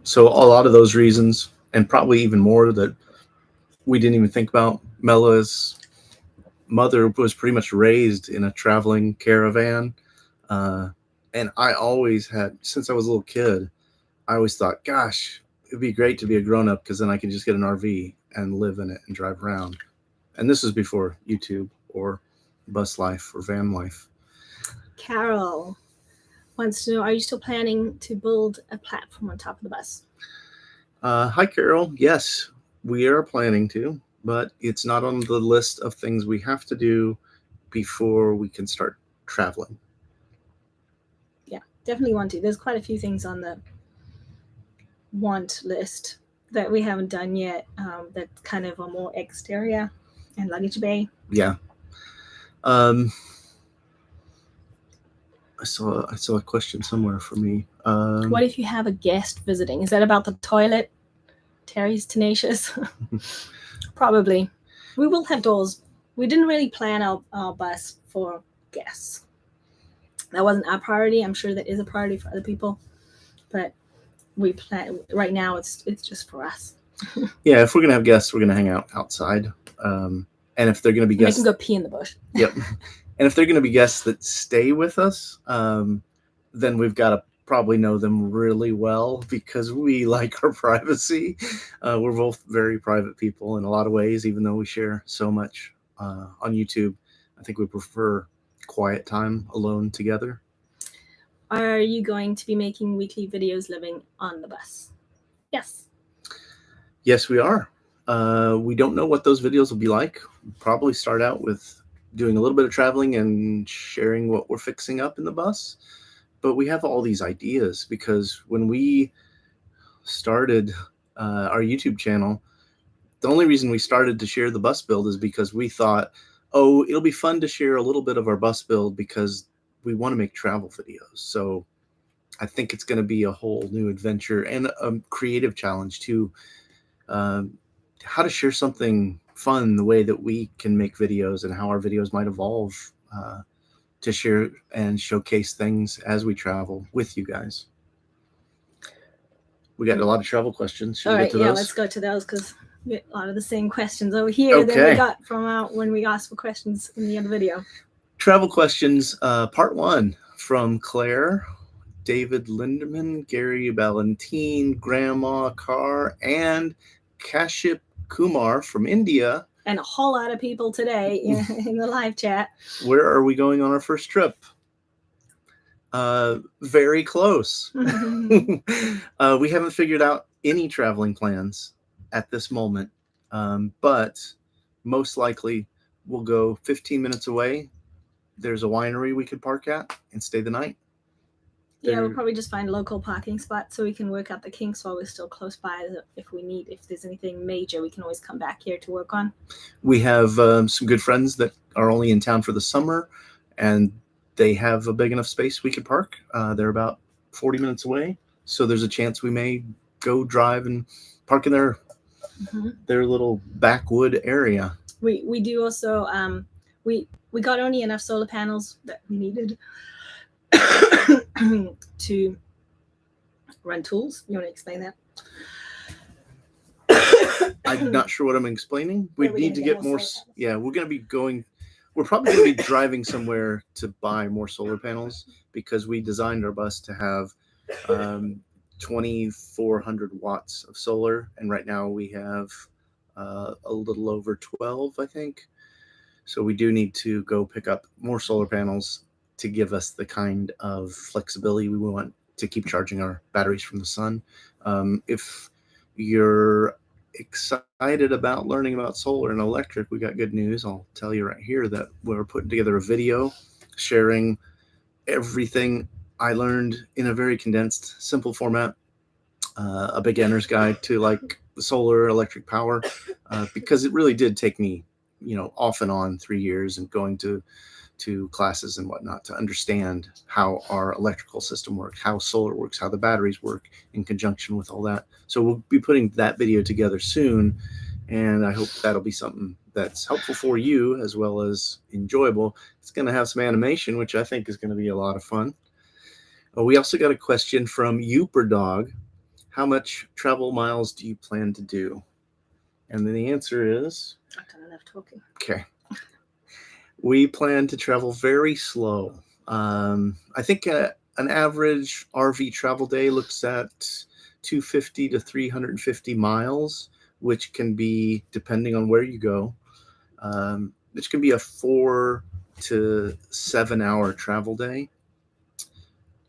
So a lot of those reasons, and probably even more that we didn't even think about. Mella's mother was pretty much raised in a traveling caravan. And I always had, since I was a little kid, I always thought, gosh, it'd be great to be a grown up because then I can just get an RV and live in it and drive around. And this was before YouTube or bus life or van life. Carol wants to know, are you still planning to build a platform on top of the bus? Hi, Carol. Yes, we are planning to, but it's not on the list of things we have to do before we can start traveling. Yeah, definitely want to. There's quite a few things on the want list that we haven't done yet that kind of are more exterior and luggage bay. Yeah. I saw a question somewhere for me. What if you have a guest visiting? Is that about the toilet? Terry's tenacious. Probably. We will have doors. We didn't really plan our bus for guests. That wasn't our priority. I'm sure that is a priority for other people, but we plan right now. It's just for us. Yeah, if we're gonna have guests, we're gonna hang out outside. And if they're gonna be They guests, can go pee in the bush. Yep. And if they're gonna be guests that stay with us, then we've got to probably know them really well because we like our privacy. We're both very private people in a lot of ways, even though we share so much on YouTube. I think we prefer quiet time alone together. Are you going to be making weekly videos living on the bus? Yes. Yes, we are. We don't know what those videos will be like. We'll probably start out with doing a little bit of traveling and sharing what we're fixing up in the bus. But we have all these ideas because when we started our YouTube channel, the only reason we started to share the bus build is because we thought, oh, it'll be fun to share a little bit of our bus build because we want to make travel videos. So I think it's going to be a whole new adventure and a creative challenge too. How to share something fun the way that we can make videos and how our videos might evolve to share and showcase things as we travel with you guys. We got a lot of travel questions. Should All we right, get to yeah, those? let's go to those because we get a lot of the same questions over here than we got from when we asked for questions in the other video. Travel questions, part 1 from Claire, David Lindemann, Gary Valentine, Grandma Carr, and Kaship Kumar from India. And a whole lot of people today in the live chat. Where are we going on our first trip? Very close. We haven't figured out any traveling plans at this moment, but most likely we'll go 15 minutes away. There's a winery we could park at and stay the night. Yeah, we'll probably just find local parking spots so we can work out the kinks while we're still close by. If there's anything major, we can always come back here to work on. We have some good friends that are only in town for the summer, and they have a big enough space we could park. They're about 40 minutes away, so there's a chance we may go drive and park in their little backwood area. We do also we got only enough solar panels that we needed to run tools. You want to explain that? I'm not sure what I'm explaining. We need to get more. Yeah, we're going to be going. We're probably going to be driving somewhere to buy more solar panels because we designed our bus to have 2,400 watts of solar, and right now we have a little over 12, I think. So we do need to go pick up more solar panels to give us the kind of flexibility we want to keep charging our batteries from the sun. If you're excited about learning about solar and electric, we got good news. I'll tell you right here that we're putting together a video sharing everything I learned in a very condensed, simple format, a beginner's guide to like solar electric power, because it really did take me, off and on 3 years and going to classes and whatnot to understand how our electrical system works, how solar works, how the batteries work in conjunction with all that. So we'll be putting that video together soon, and I hope that'll be something that's helpful for you as well as enjoyable. It's going to have some animation, which I think is going to be a lot of fun. We also got a question from Youper Dog. How much travel miles do you plan to do? And then the answer is... I've done enough talking. Okay. We plan to travel very slow. I think an average RV travel day looks at 250 to 350 miles, which can be, depending on where you go, which can be a 4 to 7 hour travel day.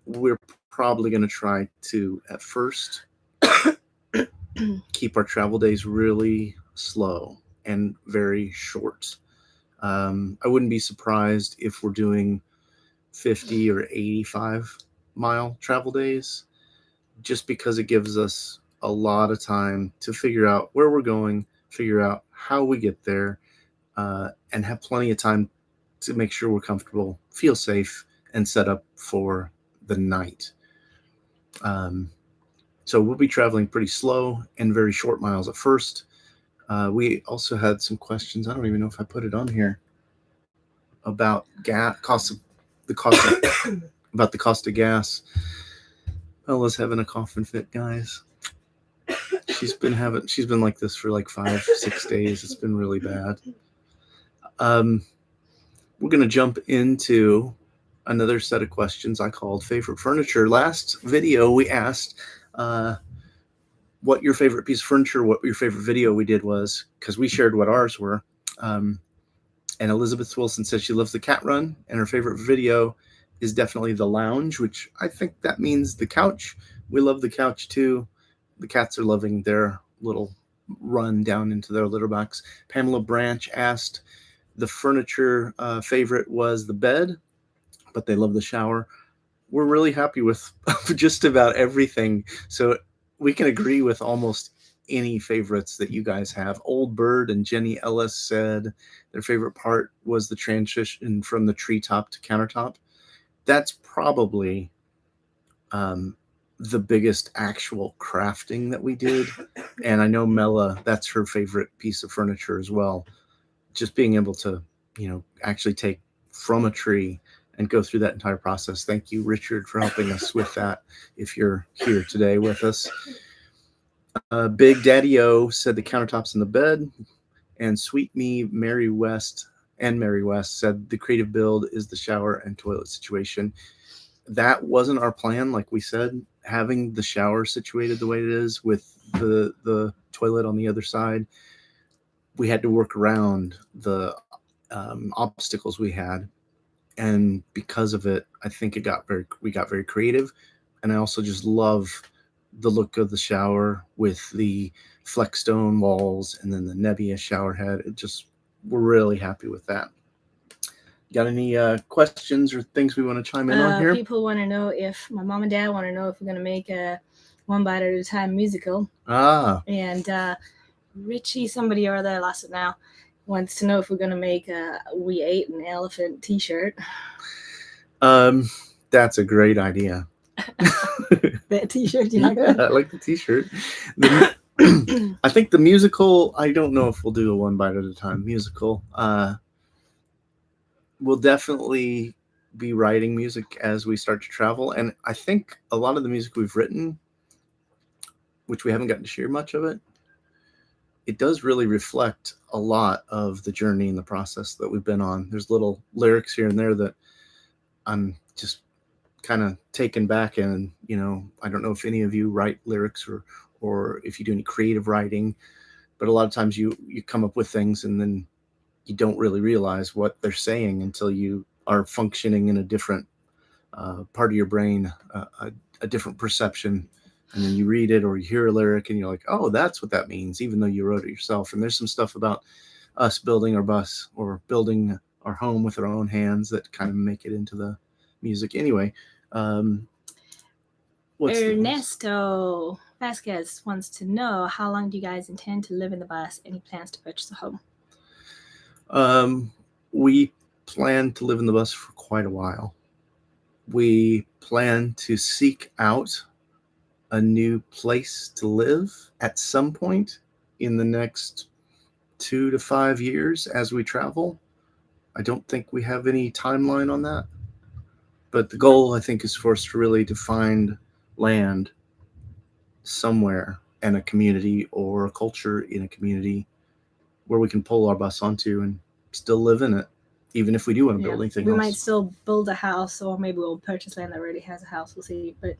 We're probably going to try to, at first, keep our travel days really slow and very short. I wouldn't be surprised if we're doing 50 or 85 mile travel days, just because it gives us a lot of time to figure out where we're going, figure out how we get there, and have plenty of time to make sure we're comfortable, feel safe, and set up for the night. So we'll be traveling pretty slow and very short miles at first. We also had some questions. I don't even know if I put it on here about gas cost of the cost of, about the cost of gas. Bella's having a coughing fit, guys. She's been like this for like 5-6 days. It's been really bad. We're gonna jump into another set of questions I called favorite furniture. Last video we asked what your favorite piece of furniture, what your favorite video we did was, because we shared what ours were. And Elizabeth Wilson said she loves the cat run, and her favorite video is definitely the lounge, which I think that means the couch. We love the couch too. The cats are loving their little run down into their litter box. Pamela Branch asked the furniture favorite was the bed, but they love the shower. We're really happy with just about everything. So we can agree with almost any favorites that you guys have. Old Bird and Jenny Ellis said their favorite part was the transition from the treetop to countertop. That's probably the biggest actual crafting that we did. And I know Mela, that's her favorite piece of furniture as well. Just being able to, actually take from a tree and go through that entire process. Thank you, Richard, for helping us with that, if you're here today with us. Big Daddy O said the countertops in the bed. And Sweet Me, Mary West said the creative build is the shower and toilet situation. That wasn't our plan, like we said, having the shower situated the way it is with the toilet on the other side. We had to work around the obstacles we had. And because of it, I think we got very creative. And I also just love the look of the shower with the Flexstone walls and then the Nebbia shower head. We're really happy with that. Got any questions or things we want to chime in on here? People want to know if my mom and dad want to know if we're going to make a One Bite at a Time musical. And Richie, somebody or other, I lost it now, wants to know if we're going to make a We Ate an Elephant t-shirt. That's a great idea. That t-shirt, you like that? I like the t-shirt. I think the musical, I don't know if we'll do a One Bite at a Time musical. We'll definitely be writing music as we start to travel. And I think a lot of the music we've written, which we haven't gotten to share much of it does really reflect a lot of the journey and the process that we've been on. There's little lyrics here and there that I'm just kind of taken back. And, I don't know if any of you write lyrics or if you do any creative writing, but a lot of times you come up with things and then you don't really realize what they're saying until you are functioning in a different part of your brain, a different perception. And then you read it or you hear a lyric and you're like, oh, that's what that means, even though you wrote it yourself. And there's some stuff about us building our bus or building our home with our own hands that kind of make it into the music. Anyway, Ernesto Vasquez wants to know, how long do you guys intend to live in the bus? Any plans to purchase a home? We plan to live in the bus for quite a while. We plan to seek out a new place to live at some point in the next 2 to 5 years as we travel. I don't think we have any timeline on that, but the goal, I think, is for us to find land somewhere in a community or a culture in a community where we can pull our bus onto and still live in it, even if we do want to build anything else. We might still build a house, or maybe we'll purchase land that already has a house. We'll see, but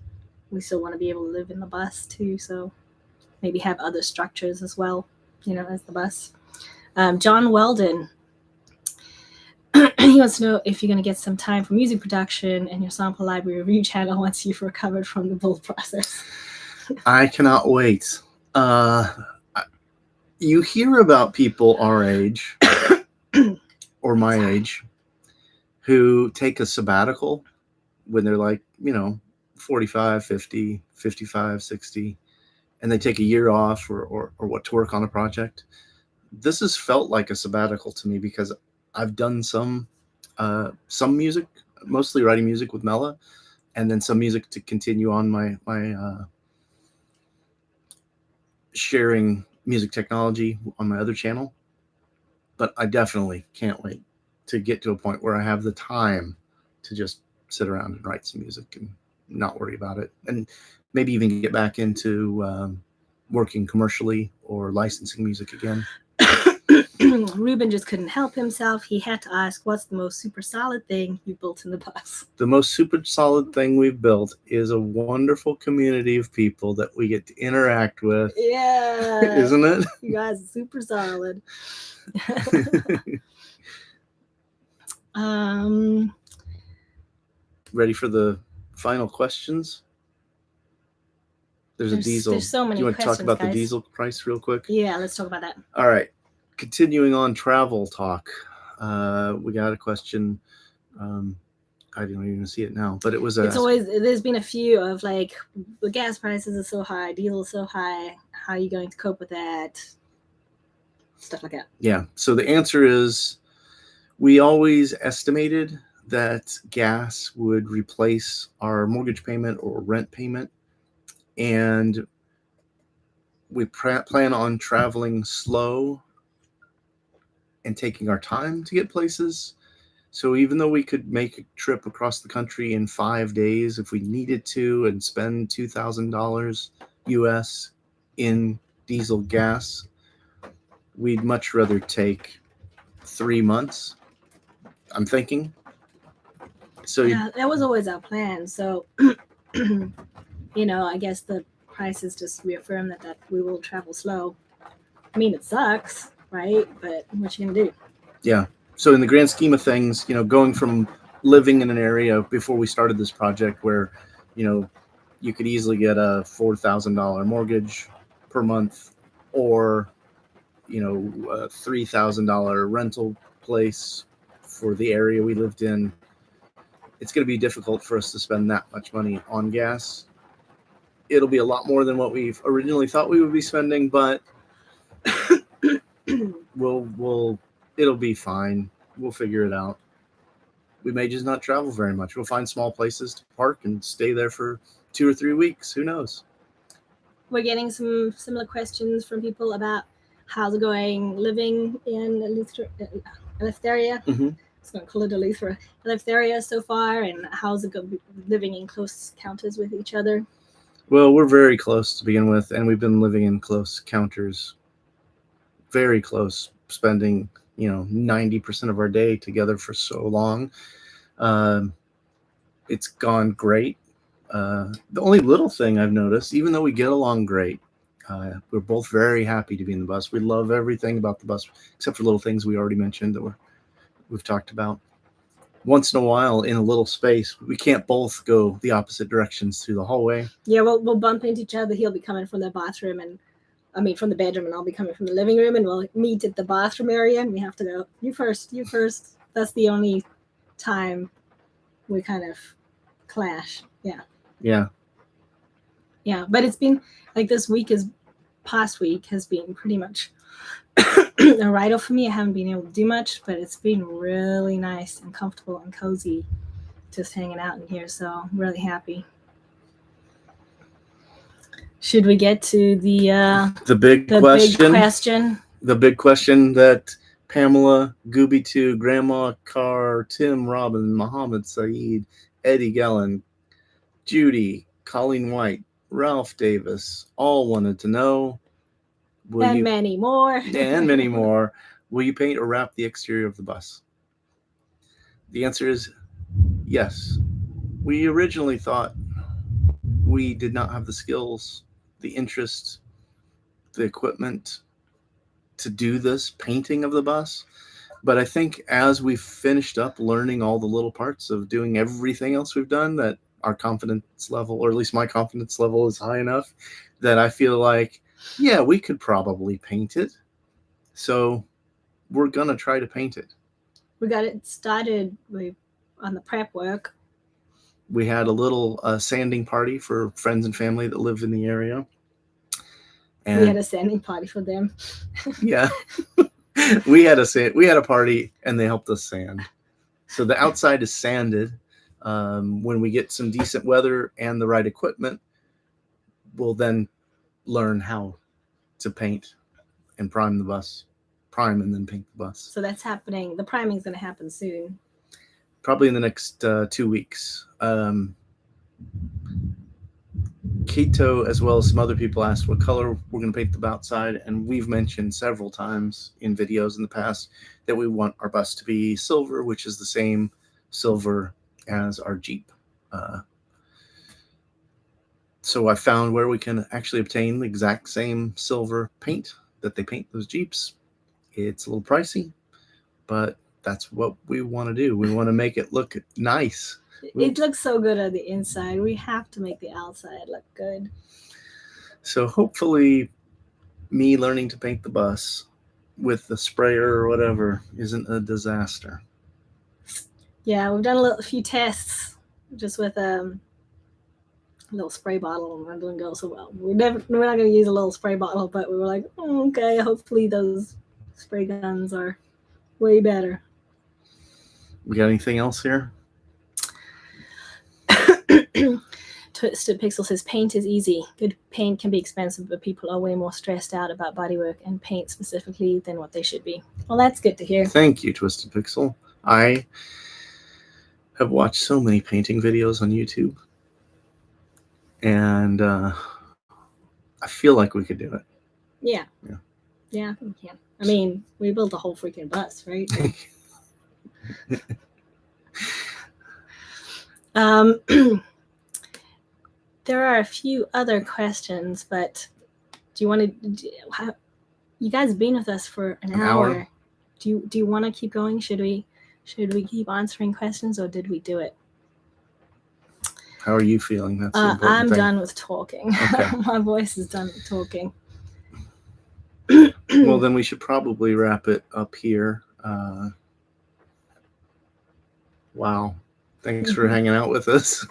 we still want to be able to live in the bus too, so maybe have other structures as well, as the bus. John Weldon, he wants to know if you're going to get some time for music production and your sample library review channel once you've recovered from the build process. I cannot wait. You hear about people our age or my age who take a sabbatical when they're like, 45, 50, 55, 60, and they take a year off or what to work on a project. This has felt like a sabbatical to me because I've done some music mostly writing music with Mela, and then some music to continue on my sharing music technology on my other channel. But I definitely can't wait to get to a point where I have the time to just sit around and write some music and not worry about it, and maybe even get back into working commercially or licensing music again. Ruben just couldn't help himself. He had to ask, what's the most super solid thing you built in the bus? The most super solid thing we've built is a wonderful community of people that we get to interact with. Yeah. Isn't it? You guys are super solid. Ready for the final questions? There's a diesel. There's so many Do you want to talk about guys. the diesel price real quick? Yeah, let's talk about that. All right. Continuing on travel talk. We got a question. I didn't even see it now, but it was there's been a few of like, the gas prices are so high, diesel so high, how are you going to cope with that? Stuff like that. Yeah. So the answer is, we always estimated that gas would replace our mortgage payment or rent payment, and we plan on traveling slow and taking our time to get places. So even though we could make a trip across the country in 5 days if we needed to and spend $2,000 US in diesel gas, we'd much rather take 3 months, I'm thinking. So yeah, that was always our plan. So, I guess the prices just reaffirm that we will travel slow. I mean, it sucks, right? But what you gonna do? Yeah. So in the grand scheme of things, going from living in an area before we started this project where, you could easily get a $4,000 mortgage per month, or, a $3,000 rental place for the area we lived in. It's going to be difficult for us to spend that much money on gas. It'll be a lot more than what we've originally thought we would be spending, but it'll be fine. We'll figure it out. We may just not travel very much. We'll find small places to park and stay there for 2 or 3 weeks. Who knows? We're getting some similar questions from people about how's it going living in Eleftheria. Mm-hmm. I was going to call it Eleftheria so far, and how's it living in close encounters with each other? Well, we're very close to begin with, and we've been living in close encounters, very close, spending 90% of our day together for so long. It's gone great. The only little thing I've noticed, even though we get along great, we're both very happy to be in the bus. We love everything about the bus, except for little things we already mentioned that we've talked about. Once in a while, in a little space, we can't both go the opposite directions through the hallway. Yeah, we'll bump into each other. He'll be coming from the bathroom, from the bedroom, and I'll be coming from the living room, and we'll meet at the bathroom area, and we have to go, you first. That's the only time we kind of clash. Yeah. But it's been like this past week has been pretty much a write-off for me. I haven't been able to do much, but it's been really nice and comfortable and cozy just hanging out in here, so I'm really happy. Should we get to the big question? The big question that Pamela, Gooby2, Grandma Carr, Tim, Robin, Muhammad Saeed, Eddie Gellin, Judy, Colleen White, Ralph Davis all wanted to know. Many more. And many more. Will you paint or wrap the exterior of the bus? The answer is yes. We originally thought we did not have the skills, the interest, the equipment to do this painting of the bus. But I think as we've finished up learning all the little parts of doing everything else we've done, that our confidence level, or at least my confidence level, is high enough that I feel like, yeah, we could probably paint it. So we're going to try to paint it. We got it started on the prep work. We had a little sanding party for friends and family that live in the area. And we had a sanding party for them. Yeah. we had a party and they helped us sand. So the outside is sanded. When we get some decent weather and the right equipment, we'll then learn how to paint and prime the bus. Prime and then paint the bus. So that's happening. The priming is going to happen soon. Probably in the next 2 weeks. Keto, as well as some other people, asked what color we're going to paint the outside, and we've mentioned several times in videos in the past that we want our bus to be silver, which is the same silver as our Jeep. So I found where we can actually obtain the exact same silver paint that they paint those Jeeps. It's a little pricey, but that's what we want to do. We want to make it look nice. It looks so good on the inside. We have to make the outside look good. So hopefully me learning to paint the bus with the sprayer or whatever isn't a disaster. Yeah, we've done a few tests just with a little spray bottle, and it didn't go so well. We're not going to use a little spray bottle, but we were like, okay, hopefully those spray guns are way better. We got anything else here? Twisted Pixel says paint is easy. Good paint can be expensive, but people are way more stressed out about bodywork and paint specifically than what they should be. Well, that's good to hear. Thank you, Twisted Pixel. I have watched so many painting videos on YouTube, and I feel like we could do it. Yeah, we can. I mean, we built a whole freaking bus, right? There are a few other questions, but do you want to? You guys have been with us for an hour. Do you want to keep going? Should we keep answering questions, or did we do it? How are you feeling? That's I'm done with talking. Okay. My voice is done with talking. Well, then we should probably wrap it up here. Wow. Thanks for hanging out with us.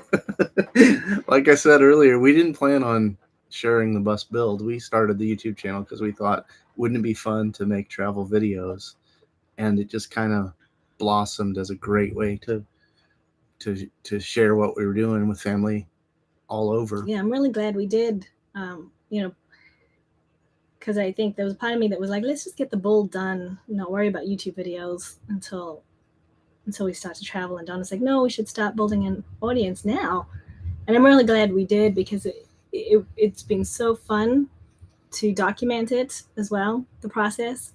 Like I said earlier, we didn't plan on sharing the bus build. We started the YouTube channel because we thought, wouldn't it be fun to make travel videos? And it just kind of blossomed as a great way to share what we were doing with family all over. Yeah, I'm really glad we did. Because I think there was a part of me that was like, let's just get the build done, not worry about YouTube videos until we start to travel. And Donna's like, no, we should start building an audience now. And I'm really glad we did, because it's been so fun to document it as well, the process.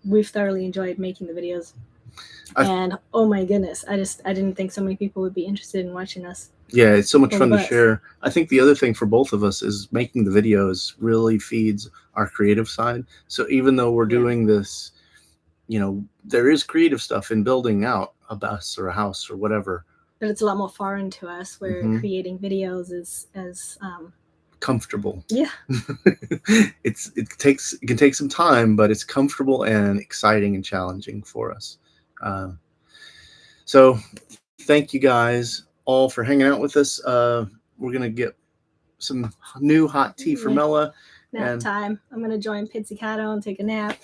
We've thoroughly enjoyed making the videos. And oh my goodness, I didn't think so many people would be interested in watching us. Yeah, it's so much fun to share. I think the other thing for both of us is making the videos really feeds our creative side. So even though we're doing this, there is creative stuff in building out a bus or a house or whatever. But it's a lot more foreign to us, where creating videos is as comfortable. Yeah. It can take some time, but it's comfortable and exciting and challenging for us. So thank you guys all for hanging out with us. We're gonna get some new hot tea for Mella. Nap time. I'm gonna join Pizzicato and take a nap.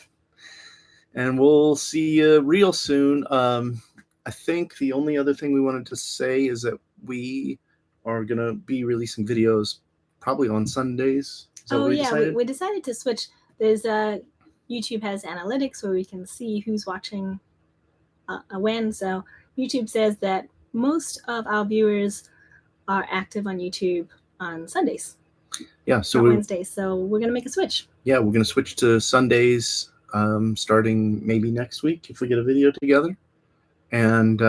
And we'll see you real soon. I think the only other thing we wanted to say is that we are gonna be releasing videos probably on Sundays. We decided to switch. There's YouTube has analytics where we can see who's watching when. So YouTube says that most of our viewers are active on YouTube on Sundays. Yeah, so Wednesdays. So we're gonna make a switch. Yeah, we're gonna switch to Sundays, starting maybe next week if we get a video together. And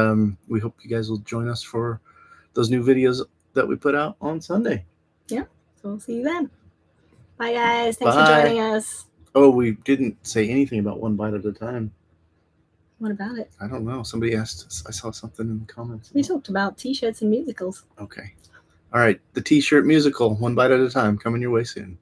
we hope you guys will join us for those new videos that we put out on Sunday. Yeah, so we'll see you then. Bye, guys. Thanks for joining us. Oh, we didn't say anything about One Bite at a Time. What about it? I don't know. Somebody asked. I saw something in the comments. We talked about T-shirts and musicals. Okay. All right. The T-shirt musical, One Bite at a Time, coming your way soon.